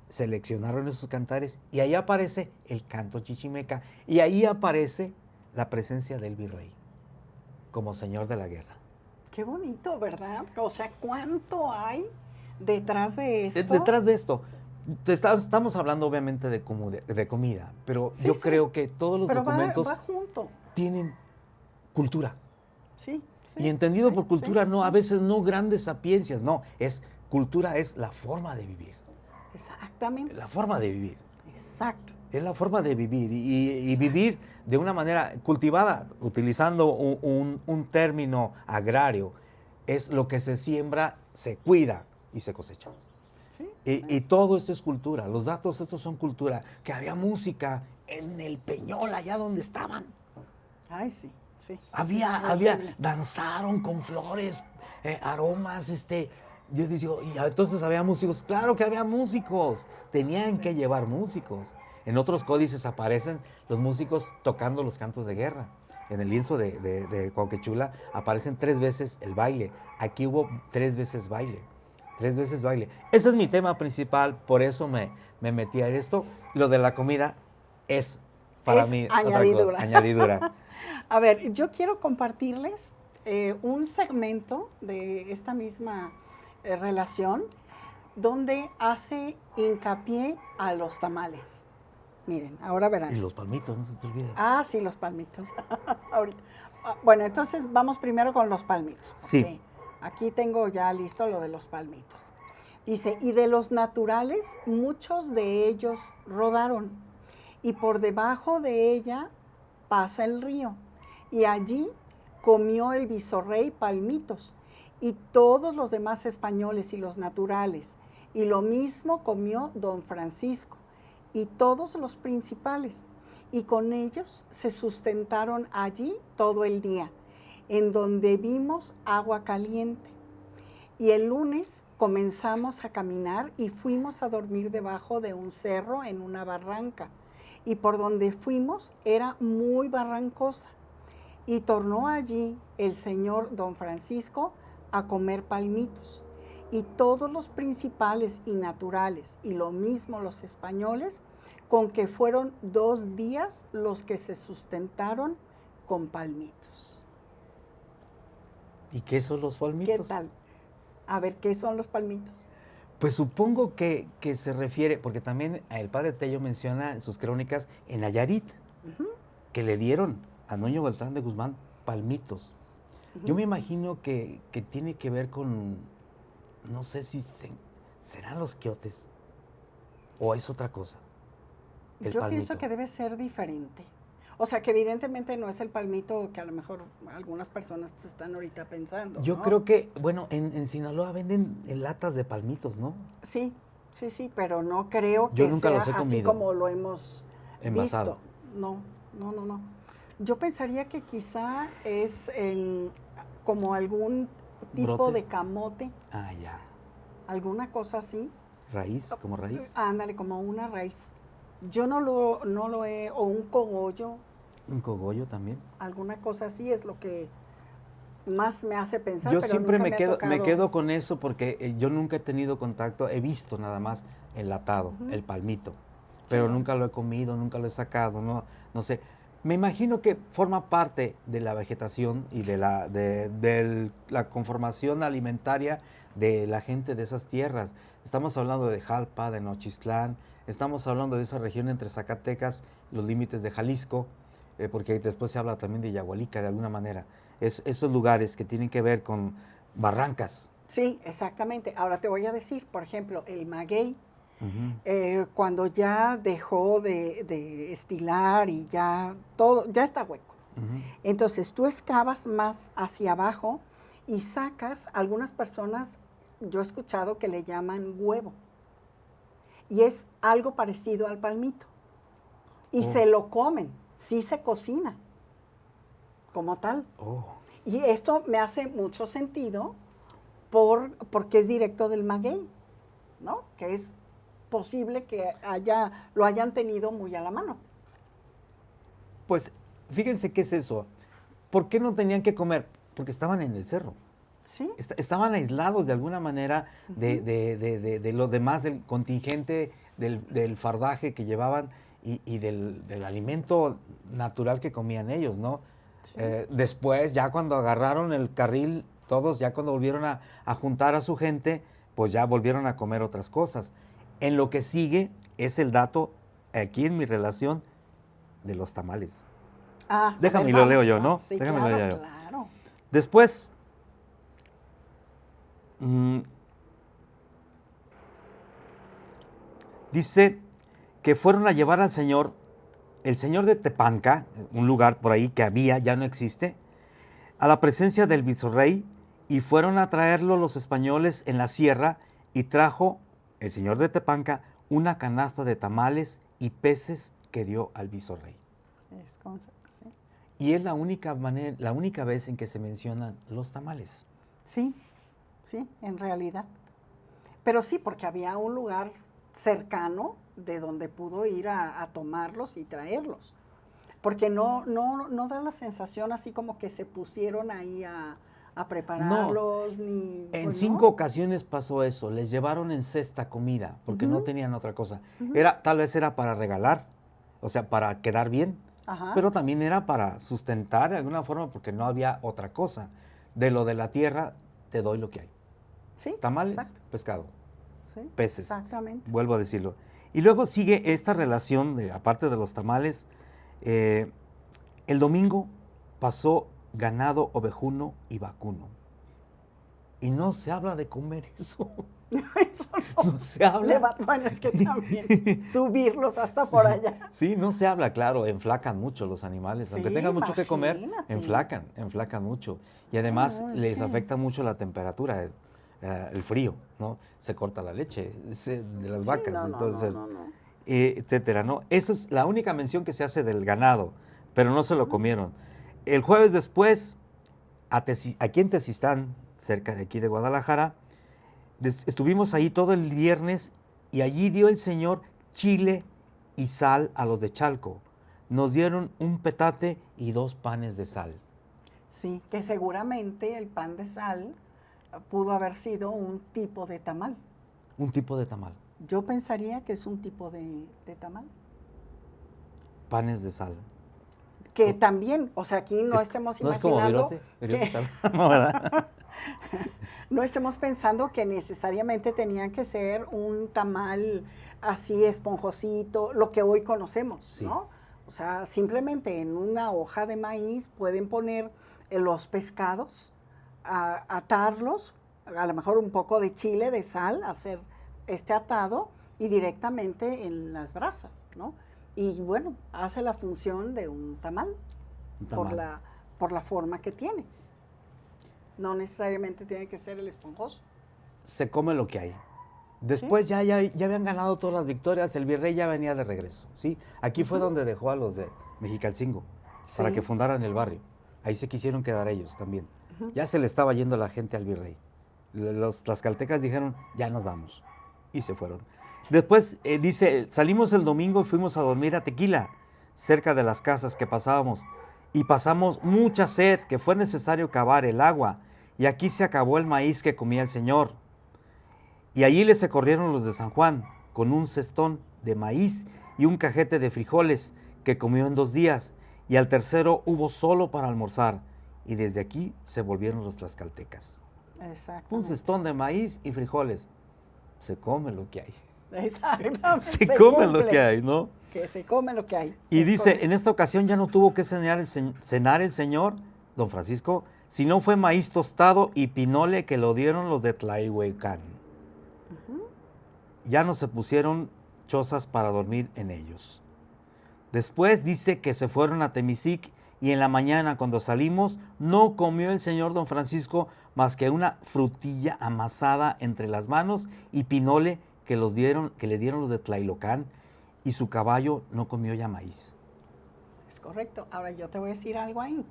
seleccionaron esos cantares y ahí aparece el canto chichimeca y ahí aparece la presencia del virrey como señor de la guerra. Qué bonito, ¿verdad? O sea, ¿cuánto hay detrás de esto? Detrás de esto. Estamos hablando obviamente de comida, pero yo creo que todos los documentos va junto. Tienen cultura. Sí. Y entendido por cultura, a veces no grandes sapiencias, no, cultura es la forma de vivir. Exactamente. La forma de vivir. Exacto. Es la forma de vivir y vivir de una manera cultivada, utilizando un término agrario, es lo que se siembra, se cuida y se cosecha. Y todo esto es cultura, los datos estos son cultura, que había música en el Peñol, allá donde estaban. Ay, sí. Danzaron con flores, aromas, yo digo, y entonces había músicos, claro que había músicos, tenían que llevar músicos. En otros códices aparecen los músicos tocando los cantos de guerra. En el lienzo de Cuauhquechula aparecen 3 veces el baile, aquí hubo 3 veces baile. 3 veces baile. Ese es mi tema principal, por eso me metí a esto. Lo de la comida es para mí añadidura. Otra cosa, añadidura. A ver, yo quiero compartirles un segmento de esta misma relación donde hace hincapié a los tamales. Miren, ahora verán. Y los palmitos, no se te olvide. Ah, sí, los palmitos. Ahorita. Bueno, entonces vamos primero con los palmitos. Sí. Aquí tengo ya listo lo de los palmitos. Dice, y de los naturales, muchos de ellos rodaron, y por debajo de ella pasa el río, y allí comió el visorrey palmitos, y todos los demás españoles y los naturales, y lo mismo comió don Francisco, y todos los principales, y con ellos se sustentaron allí todo el día, en donde vimos agua caliente. Y el lunes comenzamos a caminar y fuimos a dormir debajo de un cerro en una barranca, y por donde fuimos era muy barrancosa. Y tornó allí el señor don Francisco a comer palmitos, y todos los principales y naturales, y lo mismo los españoles, con que fueron 2 días los que se sustentaron con palmitos. ¿Y qué son los palmitos? ¿Qué tal? A ver, ¿qué son los palmitos? Pues supongo que se refiere, porque también el padre Tello menciona en sus crónicas en Nayarit, que le dieron a Nuño Beltrán de Guzmán palmitos. Yo me imagino que tiene que ver con, no sé si serán los quiotes o es otra cosa. Yo pienso que debe ser diferente. O sea, que evidentemente no es el palmito que a lo mejor algunas personas están ahorita pensando, Yo ¿no? creo que, bueno, en Sinaloa venden latas de palmitos, ¿no? Sí, pero no creo Yo que nunca sea los he así comido. como lo hemos Envasado. visto. No. Yo pensaría que quizá es como algún tipo ¿Brote? de camote, Ah, ya. alguna cosa así. ¿Raíz? ¿Como raíz? Ándale, como una raíz. Yo no lo he, o un cogollo, ¿Un cogollo también? alguna cosa así es lo que más me hace pensar, Yo pero siempre nunca me ha quedo con eso porque yo nunca he tenido contacto, he visto nada más enlatado, Ujú. el palmito, pero Sí. nunca lo he comido, nunca lo he sacado, no sé. Me imagino que forma parte de la vegetación y de la conformación alimentaria de la gente de esas tierras. Estamos hablando de Jalpa, de Nochistlán, estamos hablando de esa región entre Zacatecas, los límites de Jalisco, porque después se habla también de Yagualica de alguna manera. Esos lugares que tienen que ver con barrancas. Sí, exactamente. Ahora te voy a decir, por ejemplo, el maguey, Ujú. cuando ya dejó de estilar y ya todo, ya está hueco. Ujú. Entonces tú excavas más hacia abajo y sacas, algunas personas, yo he escuchado que le llaman huevo. Y es algo parecido al palmito. Y Oh. se lo comen, sí se cocina como tal. Oh. Y esto me hace mucho sentido porque es directo del maguey, ¿no? Que es posible que lo hayan tenido muy a la mano. Pues fíjense qué es eso. ¿Por qué no tenían que comer? Porque estaban en el cerro. ¿Sí? Estaban aislados de alguna manera de los demás, del contingente, del fardaje que llevaban y del alimento natural que comían ellos, ¿no? Sí. Después, ya cuando agarraron el carril, todos, ya cuando volvieron a juntar a su gente, pues ya volvieron a comer otras cosas. En lo que sigue es el dato, aquí en mi relación, de los tamales. Ah, Déjame a ver, y lo leo yo, vamos. ¿no? Sí, Déjame claro, lo leo yo. claro. Después, dice que fueron a llevar al señor, el señor de Tepanca, un lugar por ahí que había, ya no existe, a la presencia del visorrey, y fueron a traerlo los españoles en la sierra, y trajo el señor de Tepanca una canasta de tamales y peces que dio al visorrey. Sí. Y es la única vez en que se mencionan los tamales. Sí, en realidad. Pero sí, porque había un lugar cercano de donde pudo ir a tomarlos y traerlos. Porque no da la sensación así como que se pusieron ahí a prepararlos, ni... En pues, 5 ¿no? ocasiones pasó eso, les llevaron en cesta comida, porque no tenían otra cosa. Ujú. Tal vez era para regalar, o sea, para quedar bien, Ajá. pero también era para sustentar de alguna forma, porque no había otra cosa. De lo de la tierra, te doy lo que hay. Sí, Tamales, exacto. pescado. Sí, peces. exactamente. Vuelvo a decirlo. Y luego sigue esta relación, aparte de los tamales, el domingo pasó ganado ovejuno y vacuno. Y no se habla de comer eso. Eso no. No se habla. Bueno, es que también subirlos hasta por allá. Sí, no se habla, claro, enflacan mucho los animales. Aunque Sí, tengan mucho que comer, imagínate. enflacan mucho. Y además No, es les que- afecta mucho la temperatura, el frío, ¿no? Se corta la leche de las vacas, no, entonces, no. etcétera, ¿no? Esa es la única mención que se hace del ganado, pero no se lo comieron. El jueves después, aquí en Tezistán, cerca de aquí de Guadalajara, estuvimos ahí todo el viernes y allí dio el Señor chile y sal a los de Chalco. Nos dieron un petate y 2 panes de sal. Sí, que seguramente el pan de sal pudo haber sido un tipo de tamal. Un tipo de tamal. Yo pensaría que es un tipo de tamal. Panes de sal. Que también, o sea, aquí no estemos ¿No es como imaginando virote que- sal? No, ¿verdad? no estemos pensando que necesariamente tenían que ser un tamal así esponjosito, lo que hoy conocemos, Sí. ¿no? O sea, simplemente en una hoja de maíz pueden poner los pescados, atarlos, a lo mejor un poco de chile, de sal, hacer este atado y directamente en las brasas, ¿no? Y bueno, hace la función de un tamal, Un tamal. por la forma que tiene. No necesariamente tiene que ser el esponjoso. Se come lo que hay. Después ya habían ganado todas las victorias, el virrey ya venía de regreso, ¿sí? Aquí fue donde dejó a los de Mexicalcingo para Sí. que fundaran el barrio. Ahí se quisieron quedar ellos también. Ya se le estaba yendo la gente al virrey. Los tlaxcaltecas dijeron, ya nos vamos. Y se fueron. Después dice, salimos el domingo y fuimos a dormir a Tequila, cerca de las casas que pasábamos. Y pasamos mucha sed, que fue necesario cavar el agua. Y aquí se acabó el maíz que comía el Señor. Y allí les corrieron los de San Juan, con un cestón de maíz y un cajete de frijoles, que comió en 2 días. Y al tercero hubo solo para almorzar. Y desde aquí se volvieron los tlaxcaltecas. Exacto. Un cestón de maíz y frijoles. Se come lo que hay. Exactamente. Se come lo cumple. que hay, ¿no? Que se come lo que hay. Y Es dice, correcto. en esta ocasión ya no tuvo que cenar el Señor, don Francisco, sino fue maíz tostado y pinole que lo dieron los de Tlahuecán. Ya no se pusieron chozas para dormir en ellos. Después dice que se fueron a Temisic y en la mañana cuando salimos no comió el señor don Francisco más que una frutilla amasada entre las manos y pinole que le dieron los de Tlailocán, y su caballo no comió ya maíz. Es correcto. Ahora yo te voy a decir algo ahí.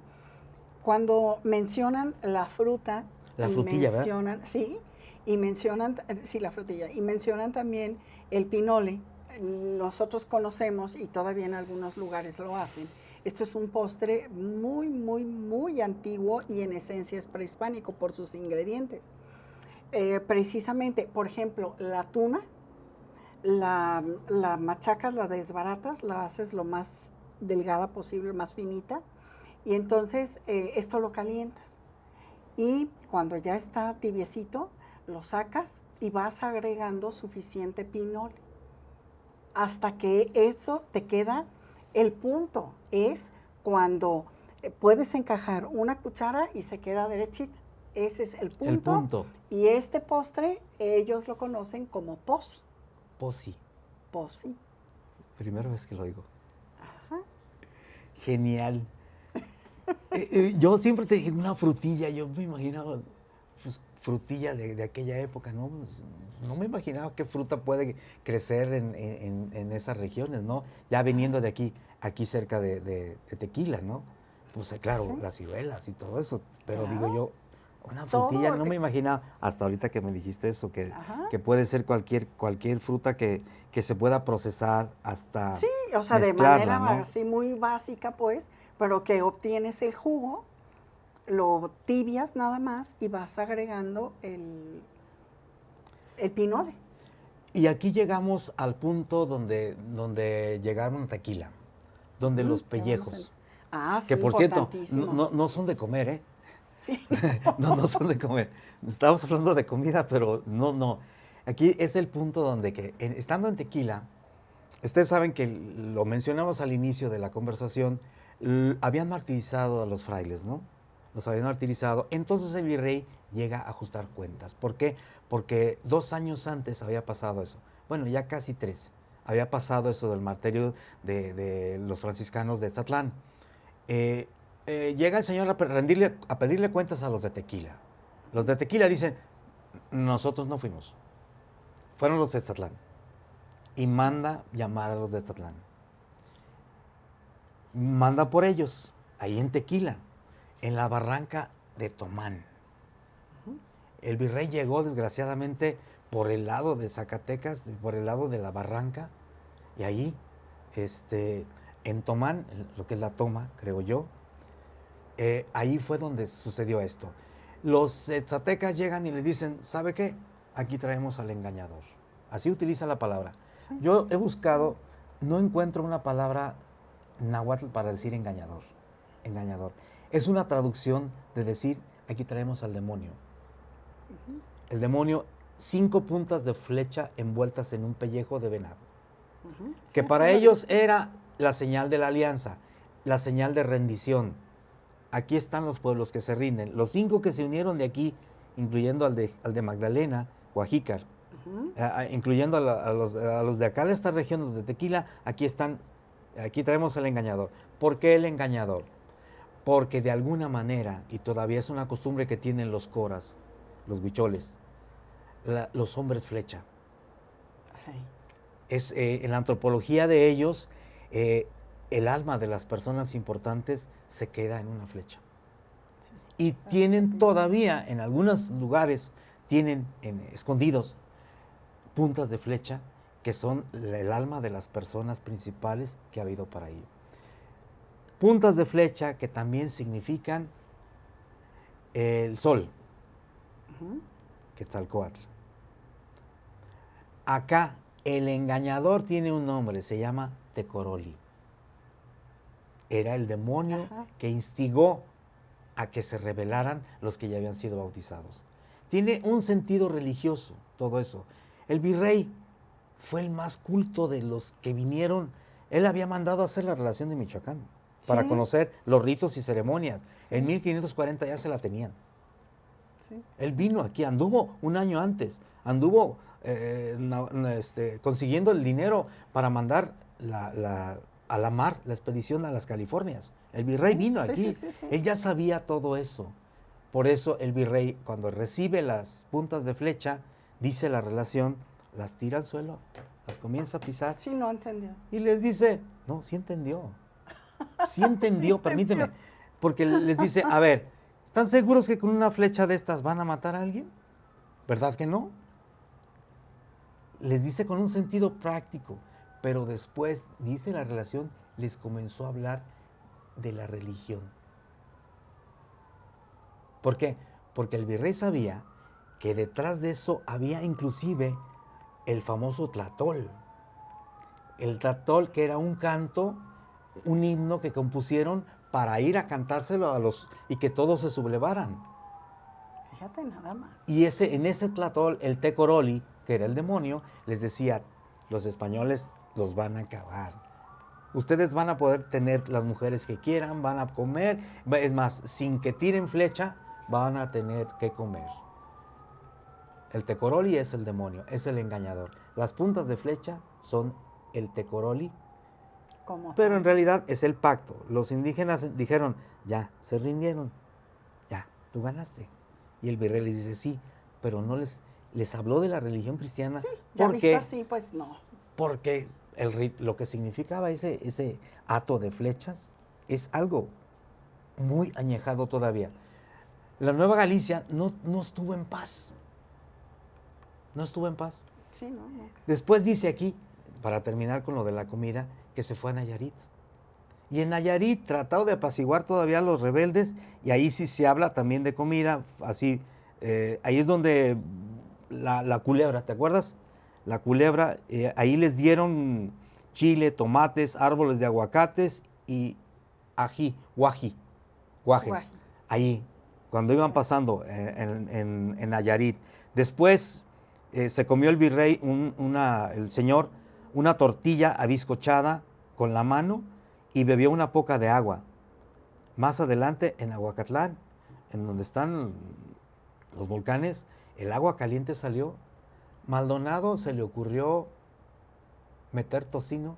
Cuando mencionan la fruta, La y frutilla, ¿verdad? mencionan, sí, y mencionan, sí, la frutilla, y mencionan también el pinole. Nosotros conocemos, y todavía en algunos lugares lo hacen, esto es un postre muy, muy, muy antiguo y en esencia es prehispánico por sus ingredientes. Precisamente, por ejemplo, la tuna, la machacas, la desbaratas, la haces lo más delgada posible, más finita, y entonces esto lo calientas. Y cuando ya está tibiecito, lo sacas y vas agregando suficiente pinole. Hasta que eso te queda, el punto es cuando puedes encajar una cuchara y se queda derechita. Ese es el punto. El punto. Y este postre ellos lo conocen como posi. Posi. Posi. Primera vez que lo oigo. Ajá. Genial. Yo siempre te dije una frutilla, yo me imaginaba pues, frutilla de aquella época, ¿no? Pues, no me imaginaba qué fruta puede crecer en esas regiones, ¿no? Ya viniendo de aquí cerca de Tequila, ¿no? Pues claro, Sí. las ciruelas y todo eso, pero Claro. digo yo, una Todo frutilla, no re- me imaginaba, hasta ahorita que me dijiste eso, Ajá. que puede ser cualquier fruta que se pueda procesar hasta Sí, o sea, de mezclarla, manera ¿no? así muy básica, pues, pero que obtienes el jugo, lo tibias nada más y vas agregando el pinole. Y aquí llegamos al punto donde llegaron a Tequila, donde los pellejos, Ah, sí, que por cierto, importantísimo. no son de comer, ¿eh? Sí. No son de comer. Estamos hablando de comida, pero no. Aquí es el punto donde estando en Tequila, ustedes saben que lo mencionamos al inicio de la conversación, habían martirizado a los frailes, ¿no? Los habían martirizado. Entonces el virrey llega a ajustar cuentas. ¿Por qué? Porque 2 años antes había pasado eso. Bueno, ya casi 3. Había pasado eso del martirio de los franciscanos de Tzatlán. Llega el señor a pedirle cuentas a los de Tequila. Los de Tequila dicen, nosotros no fuimos. Fueron los de Tzatlán. Y manda llamar a los de Tzatlán. Manda por ellos, ahí en Tequila, en la barranca de Tomán. El virrey llegó, desgraciadamente, por el lado de Zacatecas, por el lado de la barranca, y ahí, en Tomán, lo que es la toma, creo yo, ahí fue donde sucedió esto. Los zacatecas llegan y le dicen, ¿sabe qué? Aquí traemos al engañador. Así utiliza la palabra. Sí. Yo he buscado, no encuentro una palabra náhuatl para decir engañador. Engañador. Es una traducción de decir, aquí traemos al demonio. El demonio, 5 puntas de flecha envueltas en un pellejo de venado. Que para ellos era la señal de la alianza, la señal de rendición. Aquí están los pueblos que se rinden. Los 5 que se unieron de aquí, incluyendo al de Magdalena, Oaxícar, incluyendo a los de acá de esta región, los de Tequila, aquí traemos al engañador. ¿Por qué el engañador? Porque de alguna manera, y todavía es una costumbre que tienen los coras, los huicholes, los hombres flecha. Sí. En la antropología de ellos, el alma de las personas importantes se queda en una flecha. Sí. Y tienen todavía, en algunos lugares, tienen escondidos puntas de flecha que son el alma de las personas principales que ha habido para ahí. Puntas de flecha que también significan el sol, Quetzalcóatl. Acá el engañador tiene un nombre, se llama Tecoroli. Era el demonio que instigó a que se rebelaran los que ya habían sido bautizados. Tiene un sentido religioso todo eso. El virrey fue el más culto de los que vinieron. Él había mandado a hacer la relación de Michoacán para conocer los ritos y ceremonias. Sí. En 1540 ya se la tenían. Sí. Él vino aquí, anduvo un año antes, anduvo consiguiendo el dinero para mandar a la mar, la expedición a las Californias. El virrey vino aquí, él ya sabía todo eso. Por eso el virrey, cuando recibe las puntas de flecha, dice la relación, las tira al suelo, las comienza a pisar. Sí, no entendió. Y les dice, no, sí entendió. Sí entendió, sí permíteme. Entendió. Porque les dice, a ver, ¿están seguros que con una flecha de estas van a matar a alguien? ¿Verdad que no? Les dice con un sentido práctico, pero después, dice la relación, les comenzó a hablar de la religión. ¿Por qué? Porque el virrey sabía que detrás de eso había inclusive el famoso tlatol. El tlatol, que era un canto, un himno que compusieron para ir a cantárselo y que todos se sublevaran. Fíjate nada más. Y en ese tlatol, el Tecoroli, que era el demonio, les decía, los españoles los van a acabar. Ustedes van a poder tener las mujeres que quieran, van a comer, es más, sin que tiren flecha, van a tener que comer. El Tecoroli es el demonio, es el engañador. Las puntas de flecha son el Tecoroli, pero en realidad es el pacto. Los indígenas dijeron, ya, se rindieron, ya, tú ganaste. Y el virrey les dice, sí, pero no les habló de la religión cristiana. Sí, ya visto así, pues no. Porque lo que significaba ese hato de flechas es algo muy añejado todavía. La Nueva Galicia no estuvo en paz. No estuvo en paz. Sí, no. Después dice aquí, para terminar con lo de la comida, que se fue a Nayarit. Y en Nayarit tratado de apaciguar todavía a los rebeldes, y ahí sí se habla también de comida, así, ahí es donde la culebra, ¿te acuerdas? La culebra, ahí les dieron chile, tomates, árboles de aguacates y guajes. Ahí, cuando iban pasando en Nayarit. Después Se comió el virrey, el señor, una tortilla abiscochada con la mano y bebió una poca de agua. Más adelante, en Aguacatlán, en donde están los volcanes, el agua caliente salió. Maldonado se le ocurrió meter tocino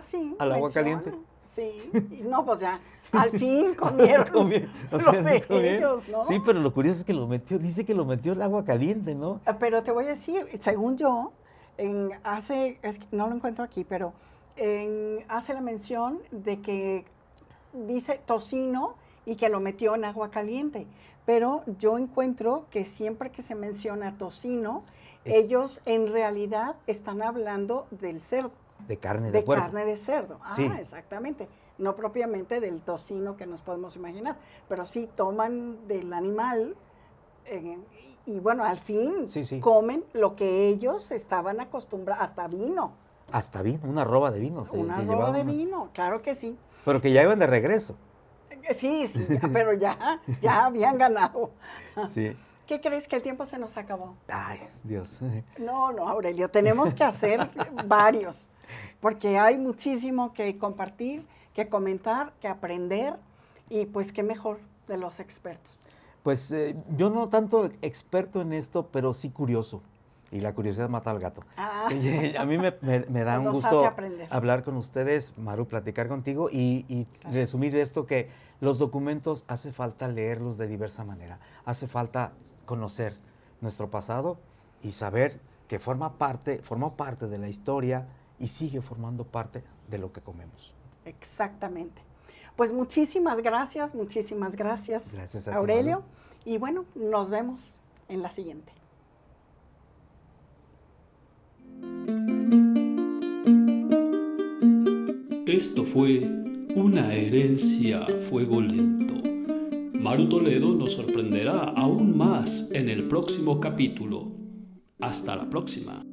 Sí. al agua menciona. caliente. Sí. Y no, pues ya, al fin comieron lo de ellos, ¿no? Sí, pero lo curioso es que dice que lo metió el agua caliente, ¿no? Pero te voy a decir, según yo, es que no lo encuentro aquí, pero hace la mención de que dice tocino y que lo metió en agua caliente. Pero yo encuentro que siempre que se menciona tocino, ellos en realidad están hablando del cerdo. De carne de puerco. Carne de cerdo. Sí. Exactamente. No propiamente del tocino que nos podemos imaginar, pero sí toman del animal y bueno, al fin comen lo que ellos estaban acostumbrados, hasta vino. Hasta vino, una roba de vino. Una roba de vino, claro que sí. Pero que ya iban de regreso. Sí, pero ya habían ganado. Sí. ¿Qué crees? Que el tiempo se nos acabó. Ay, Dios. No, Aurelio, tenemos que hacer varios, porque hay muchísimo que compartir, que comentar, que aprender, y pues qué mejor de los expertos. Pues yo no tanto experto en esto, pero sí curioso. Y la curiosidad mata al gato. A mí me da un gusto hablar con ustedes, Maru, platicar contigo y resumir esto, que los documentos hace falta leerlos de diversa manera. Hace falta conocer nuestro pasado y saber que formó parte de la historia y sigue formando parte de lo que comemos. Exactamente. Pues muchísimas gracias Gracias a ti, Aurelio. Maru. Y bueno, nos vemos en la siguiente. Esto fue Una herencia a fuego lento. Maru Toledo nos sorprenderá aún más en el próximo capítulo. Hasta la próxima.